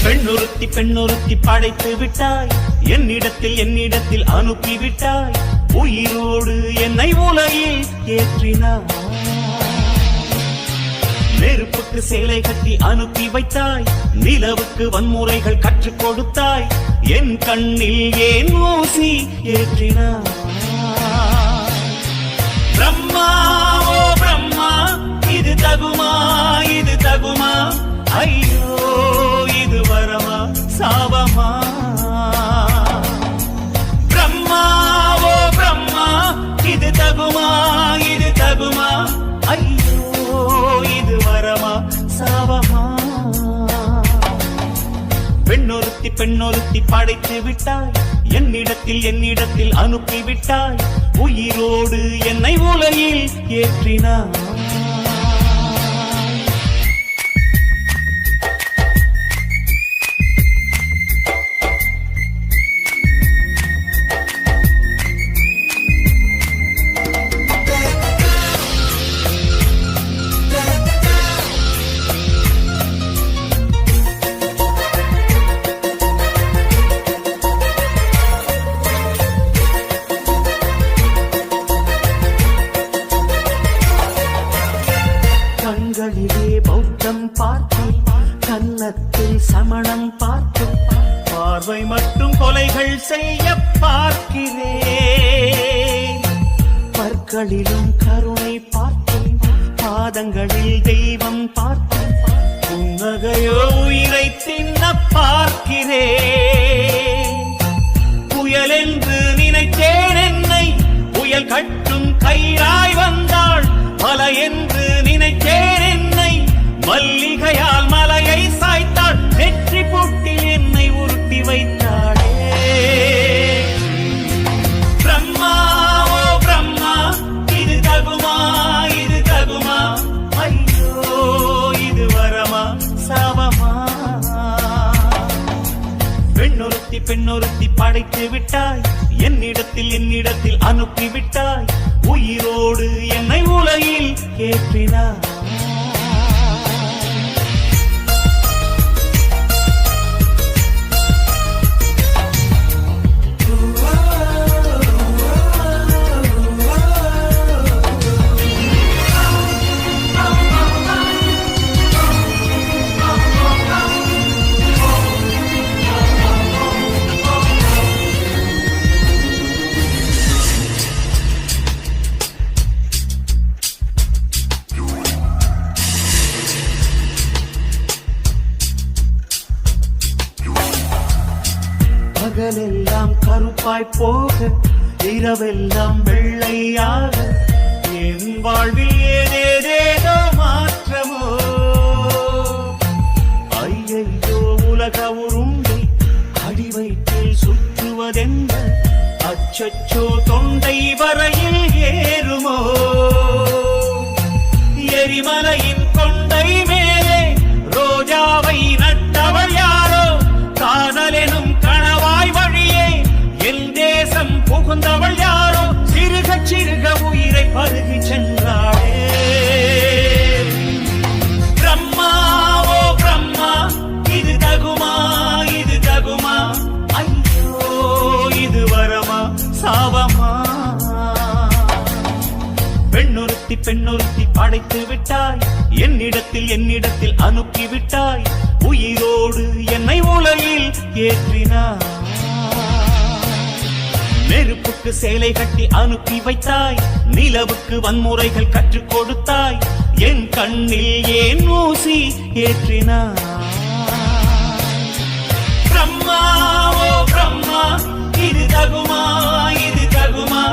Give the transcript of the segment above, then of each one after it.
பெண்ணொருத்தி பெண்ணொருத்தி படைத்து விட்டாய், என்னிடத்தில் அனுப்பி விட்டாய், உயிரோடு என்னை உலகில் ஏற்றினாய். நெருப்புக்கு சேலை கட்டி அனுப்பி வைத்தாய், நிலவுக்கு வன்முறைகள் கற்றுக் கொடுத்தாய், என் கண்ணில் ஏன் ஊசி ஏற்றினாய். பிரம்மா ஓ பிரம்மா, இது தகுமா இது தகுமா, ஐயோ இது வரமா சாபமா. பிரம்மா ஓ பிரம்மா, இது தகுமா இது தகுமா, ஐயோ இது வரமா சாபமா. பெண்ணொருத்தி பெண்ணொருத்தி படைத்து விட்டாய், என்னிடத்தில் அனுப்பி விட்டாய், உயிரோடு என்னை உலகில் ஏற்றினாய். கண்களிலே பௌத்தம் பார்த்தேன், கன்னத்தில் சமணம் பார்த்தேன், பார்வை மட்டும் கொலைகள் செய்ய பார்க்கிறேன். பற்களிலும் கருணை பார்த்தேன், பாதங்களில் தெய்வம் பார்த்தேன், புன்னகையோ உயிரை தின்ன பார்க்கிறேன். புயல் என்று நினைத்தேன் என்னை, புயல் கட்டும் கயிறாய் வந்தாள். மலை என்று நினைத்தேன் என்னை, மல்லிகையால் மலையை சாய்த்தாள். நெற்றி பொட்டில் என்னை உருட்டி வைத்தாளே. பிரம்மா ஓ பிரம்மா, இது தகுமா இது தகுமா, ஐயோ இது வரமா சாபமா. பெண்ணொருத்தி பெண்ணொருத்தி படைத்து விட்டாய், என்னிடத்தில் அனுப்பி விட்டாய், உயிரோடு என்னை உலகில் ஏற்றினாய். பகலெல்லாம் கருப்பாய் போக, இரவெல்லாம் வெள்ளையாக, என் வாழ்வில் ஏதேதேதோ மாற்றமோ. ஐயையோ உலக உருண்டை அடிவயிற்றில் சுற்றுவதென்ன, அச்சச்சோ தொண்டை வரையில் ஏறுமோ. எரிமலையின் கொண்டை மேலே ரோஜாவை நட்டவள் யாரோ, காதலெனும் கணவாய் வழியே என் தேசம் புகுந்தவள் யாரோ, சிறுக சிறுக உயிரை பருகி சென்றாளே. பிரம்மா ஓ பிரம்மா, இது தகுமா இது தகுமா, ஐயோ இது வரமா சாபமா. பெண்ணொருத்தி பெண்ணொருத்தி படைத்து விட்டாய், என்னிடத்தில் அனுப்பி விட்டாய், உயிரோடு என்னை உலகில் ஏற்றினாய். நெருப்புக்கு சேலை கட்டி அனுப்பி வைத்தாய், நிலவுக்கு வன்முறைகள் கற்றுக் கொடுத்தாய், என் கண்ணில் ஏன் ஊசி ஏற்றினாய். பிரம்மா ஓ பிரம்மா, இது தகுமா இது தகுமா,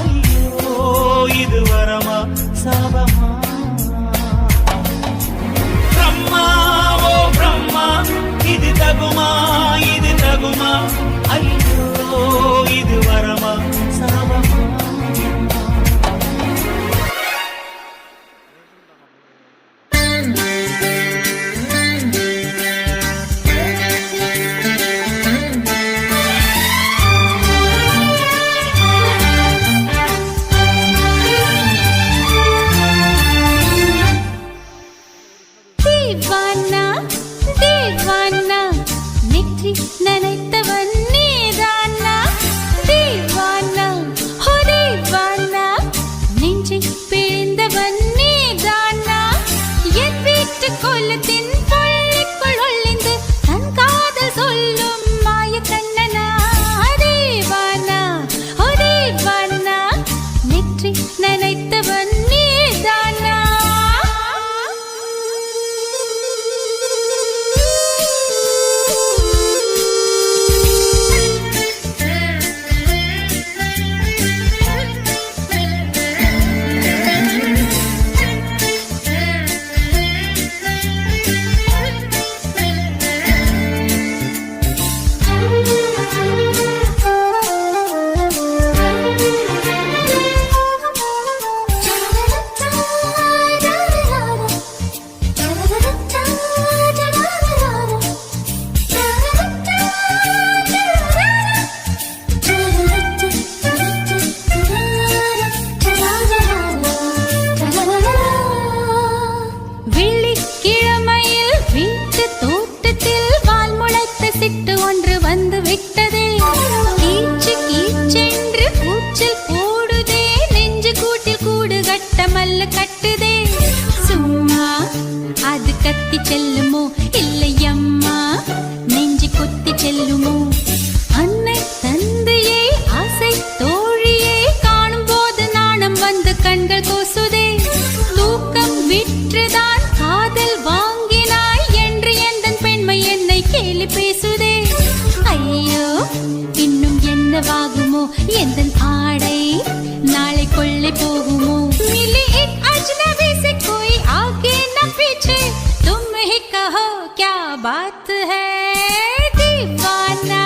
ஐயோ இது வரமா சாபமா. பிரம்மா ஓ பிரம்மா, இது தகுமா இது தகுமா, ஐயோ இது வரமா சாபமா. बात है दीवाना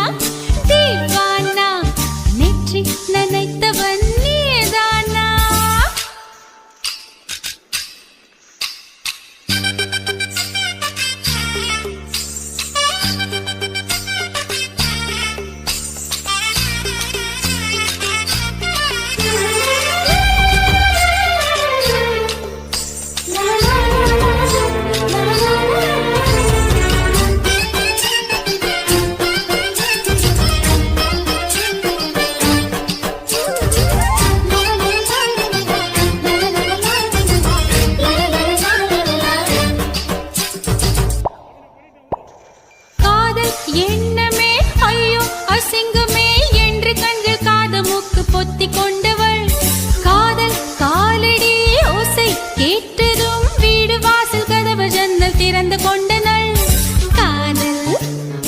दीवाना नेற்றி நினைத்தவன் நீதானா எண்ணமே ஐயோ அசிங்கமே என்று கண்கள் காது மூக்கு பொத்தி கொண்டவள் காதல் காலடி ஓசை கேட்டதும் வீடு வாசல் கதவு ஜன்னல் திறந்து கொண்டனள் காதல்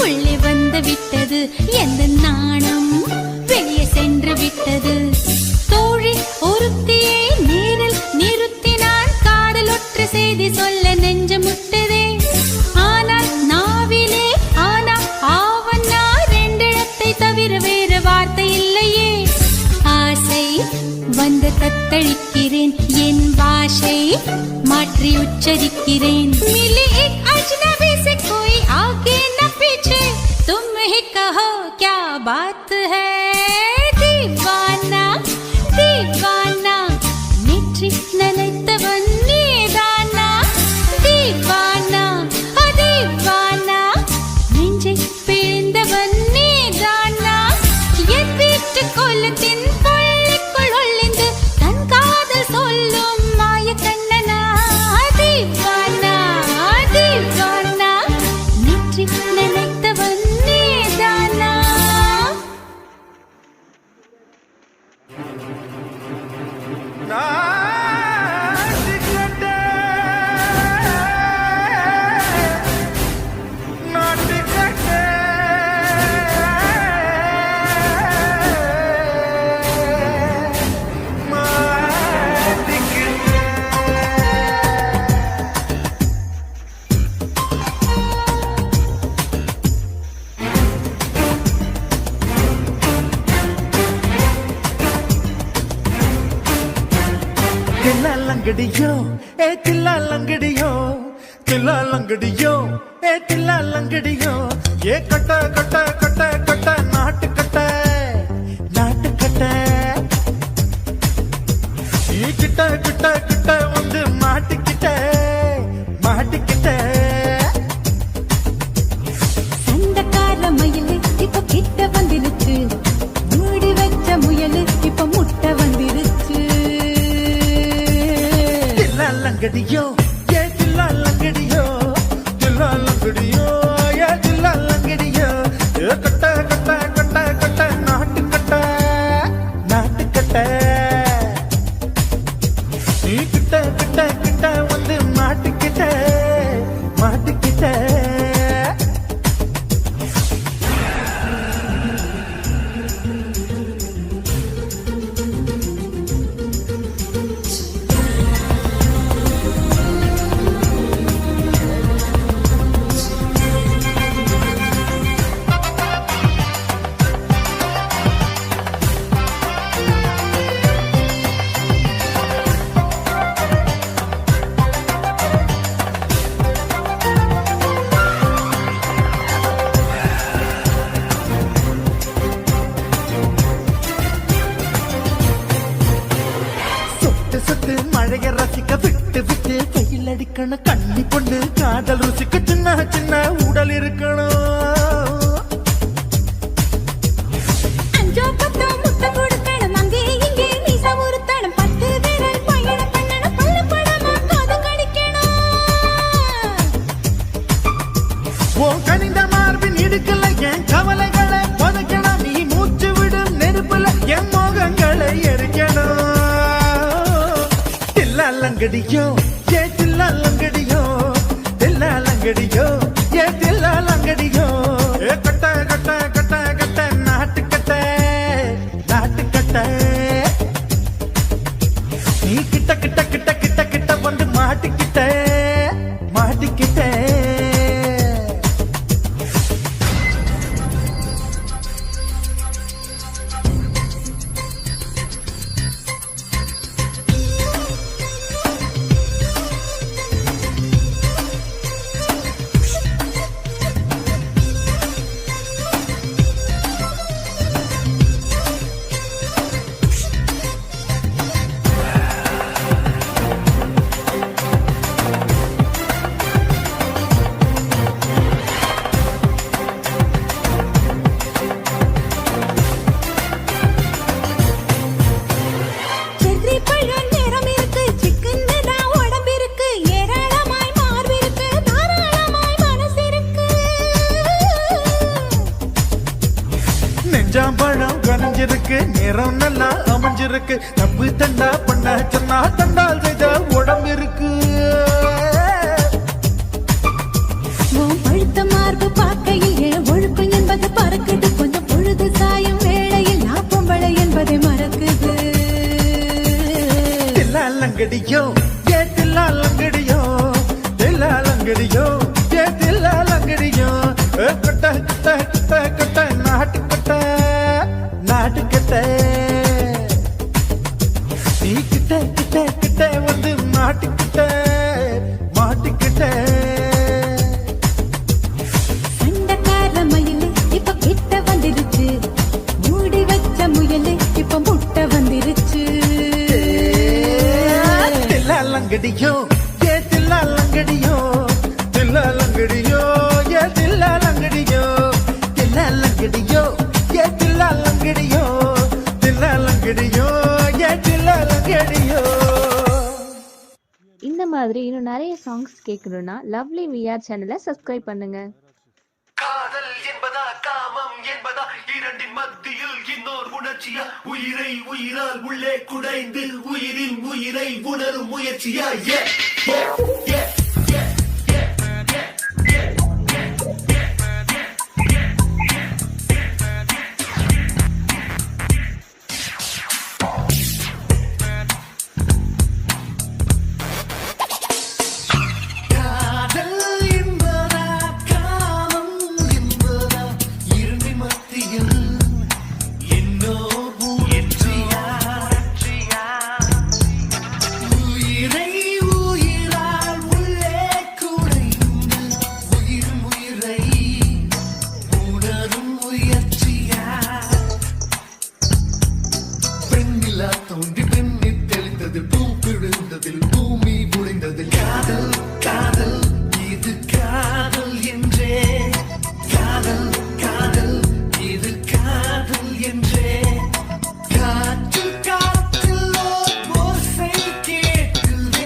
உள்ளே வந்து விட்டது எந்த நாணம் வெளியே சென்று விட்டது தோழி ஒருத்தியை நேரில் நிறுத்தினான் காதல் ஒற்ற செய்தி சொல்ல நெஞ்சு முட்டதே ஆனால் நாவிலே தவிர வேறு வார்த்தை இல்லையே ஆசை வந்து தத்தளிக்கிறேன் என் பாஷை மாற்றி உச்சரிக்கிறேன் मिली एक अजनबी से कोई आगे न पीछे तुम ही कहो क्या बात है दीवाना दीवाना नेற்றி நினைத்தவன் நீதானா दीवाना दीवाना நெஞ்சை பிழிந்தவன் கொல்லத்தின் பள்ளிக்குள் ஒளிந்து தன் காதல் சொல்லும் மாய கண்ணனா தீவானா தீவானா நெற்றி நினைத்தவன் நீதானா லங்கடியோ ஏ தில்லா லங்கடியோ தில்லா லங்கடியோ ஏ தில்லா லங்கடியோ ஏ கட்ட கட்ட கட்ட கட்ட நாட்டு கட்ட நாட்டு கட்ட நீ கிட்ட கிட்ட கிட்ட வந்து மாட்டிக்கிட்ட மாட்டிக்கிட்ட சண்டக்கார மயிலு இப்ப கிட்ட வந்துருச்சு மூடி வச்ச முயலு இப்ப முட்டை வந்துருச்சு லங்கடியோ ஏ தில்லா லங்கடியோ தில்லா லங்கடியோ ஏ தில்லா லங்கடியோ ஏ கட்ட கட்ட கட்ட கட்ட நாட்டு கட்ட நாட்டு கட்ட நீ கிட்ட கிட்ட கிட்ட வந்து மாட்டிக்கிட்ட மாட்டிக்கிட்ட மழைய ரசிக்க விட்டு விட்டு கையில் அடிக்கணும் கண்ணி கொண்டு காதல் ருசிக்க சின்ன சின்ன உடல் இருக்கணும் அஞ்சோ பத்தோ முட்டை கொடுக்கணும் அங்கே இங்கே மீசா உருத்தணும் 10 விரல் பயணம் பண்ணணும் பல்ல படமா காது கடிக்கணும் உன் கனிந்த மார்பின் இடுக்கல என் கவலைகளை புதைக்கணும் நீ மூச்சு விடும் நெருப்புல என் மோகங்களை எரிக்கணும் லங்கடியோ ஏ தில்லா லங்கடியோ தில்லா லங்கடியோ ஏ தில்லா லங்கடியோ ஏ கட்ட கட்ட கட்ட கட்ட நாட்டு கட்ட நாட்டு கட்ட நீ கிட்ட கிட்ட கிட்ட கிட்ட கிட்ட வந்து மாட்டிக்கிட்ட மாட்டிக்கிட்ட இருக்கு. தப்பு தண்டா பண்ண சொன்னா தண்டால் செய்த உடம்பு இருக்கு. உன் பழுத்த மார்பு பார்க்கையில் என் ஒழுக்கம் என்பது பறக்குது. கொஞ்சம் பொழுது சாயும் வேளையில் நான் பொம்பளை என்பதை மறக்குது. தில்லாலங்கடியோ ஏ தில்லாலங்கடியோ, தில்லாலங்கடியோ ஏ தில்லாலங்கடியோ. கட்ட கட்ட கட்ட கட்ட நாட்டு கட்ட நாட்டு கட்ட. நீ கிட்ட கிட்ட கிட்ட வந்து மாட்டிக்கிட்ட மாட்டிக்கிட்ட. சண்டைக்கார மயிலு இப்ப கிட்ட வந்துருச்சு. மூடி வச்ச முயலு இப்ப முட்டை வந்துருச்சு. தில்லாலங்கடியோ ஏ தில்லாலங்கடியோ, தில்லாலங்கடியோ ஏ தில்லாலங்கடியோ. தில்லாலங்கடியோ ஏ தில்லாலங்கடியோ, தில்லாலங்கடியோ ஏ தில்லாலங்கடியோ. இந்த மாதிரி இன்னும் நிறைய சாங்ஸ் கேட்கணும்னா லவ்லி விஆர் சேனலை சப்ஸ்கிரைப் பண்ணுங்க. காதல் என்பதா காமம் என்பதா இரண்டின் மத்தியில் இன்னொரு உணர்ச்சியா உயிரை உயிரால் உள்ளே குடைந்து உயிரின் உயிரை உணரும் முயற்சியா தோன்றி பெண்ணில் தெளிந்ததில் பூ விழுந்ததில் பூமி புரிந்ததில் காதல் காதல் இது காதல் என்றே. காதல் காதல் இது காதல் என்றே. காற்று காற்றில் ஓசை கேட்குதே.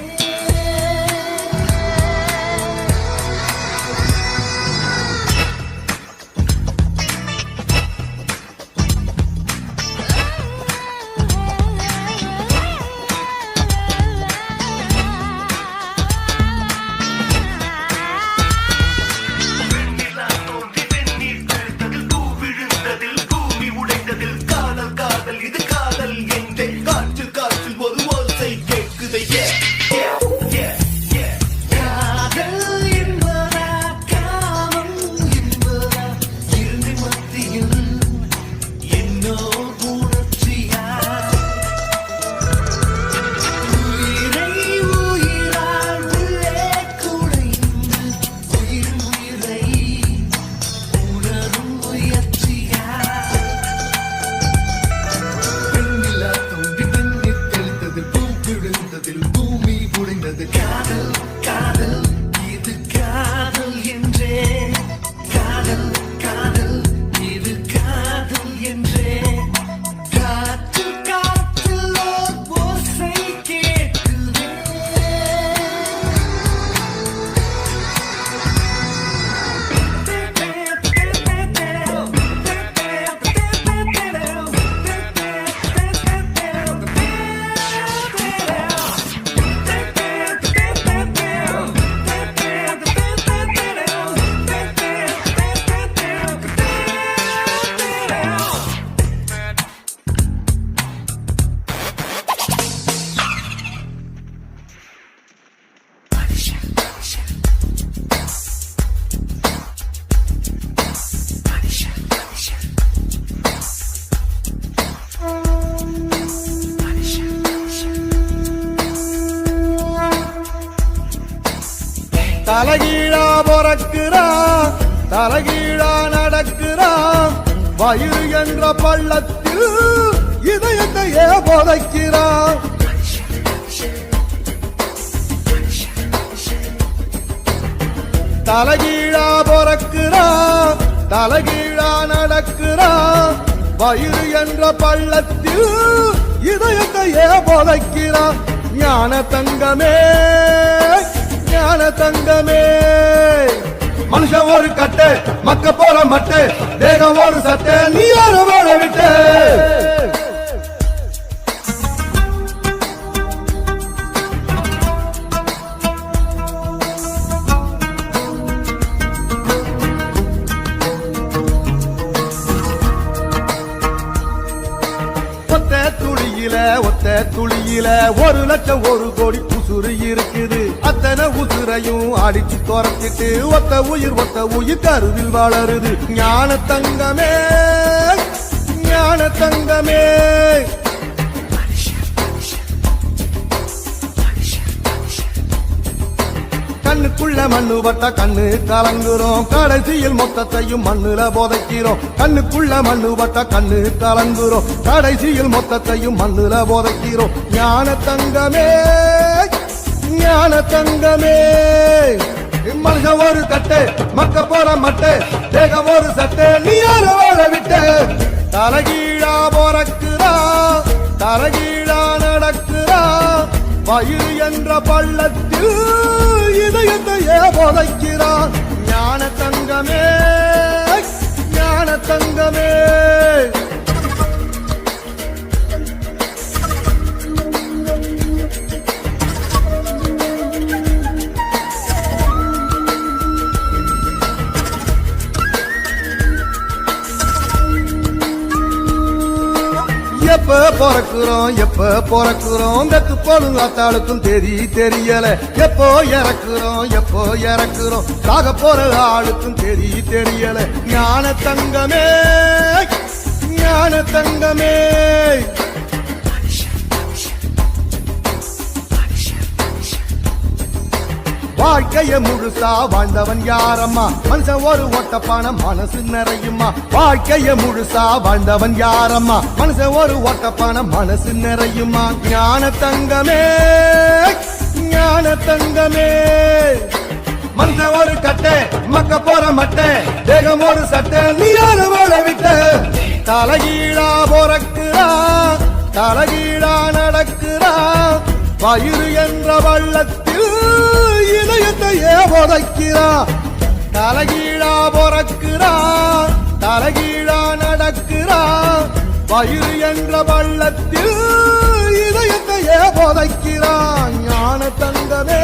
தலைகீழா பொறக்குறான், தலைகீழா நடக்குறான். வயிறு என்ற பள்ளத்தில் இதயத்தையே புதைக்கிறான். தலைகீழா பொறக்குறான், தலைகீழா நடக்குறான். வயிறு என்ற பள்ளத்தில் இதயத்தையே புதைக்கிறான். ஞான தங்கமே ஞான தங்கமே. மனுஷன் ஒரு கட்டு மக்க போல மட்டு தேகம் ஒரு சட்டை நீ யார வாழ விட்டு. ஒத்த துளியில 1,00,000 1 கோடி உசுறு இருக்குது. அத்தனை உசுரையும் அடிச்சு துரத்திட்டு ஒத்த உயிர் கருவில் வளருது. ஞான தங்கமே ஞான தங்கமே கண்ணுக்குள்ள மண்ணு பட்டா கண்ணு கலங்குறோம், கடைசியில் மொத்தத்தையும் மண்ணுல போதைக்கிறோம். கண்ணுக்குள்ள மண்ணு பட்டா கண்ணு கலங்குறோம், கடைசியில் மொத்தத்தையும் மண்ணுல போதைக்கிறோம். ஞான தங்கமே ஞான தங்கமே மனுஷன் ஒரு தட்டு மக்க போற மட்டு தேகம் ஒரு சட்டு நீ யார வாழ விட்டு தலகீழா போறக்குறா தலகீழா நடக்குறா வயிறு என்ற பள்ளத்தில் இதயத்தையே போதைக்கிறான். ஞான தங்கமே ஞான தங்கமே எப்ப பிறக்குறோம் வெத்து போலும் அத்தாளுக்கும் தெரியல. எப்போ இறக்குறோம் சாக போற ஆளுக்கும் தெரியல. ஞான தங்கமே ஞான தங்கமே வாழ்க்கைய முழுசா வாழ்ந்தவன் யாரம்மா மனுஷன் ஒரு ஓட்டப்பான மனசு நிறையுமா. வாழ்க்கைய முழுசா வாழ்ந்தவன் யாரம்மா மனுஷன் ஒரு ஓட்டப்பான மனசு நிறையுமா. ஞான தங்கமே ஞான தங்கமே மனுஷன் ஒரு கட்டை மக்க போற மட்டை தேகம் ஒரு சட்டை நீ யார வாழ விட்ட தலகீழா போறக்குறா தலகீழா நடக்குறா வயிறு என்ற வள்ளத்தில் இதயத்தையே போதைக்கிறா. தலகீழா போறக்குறா தலகீழா நடக்குறா வயிறு என்ற வள்ளத்தில் இதயத்தையே போதைக்கிறா. ஞான தங்கமே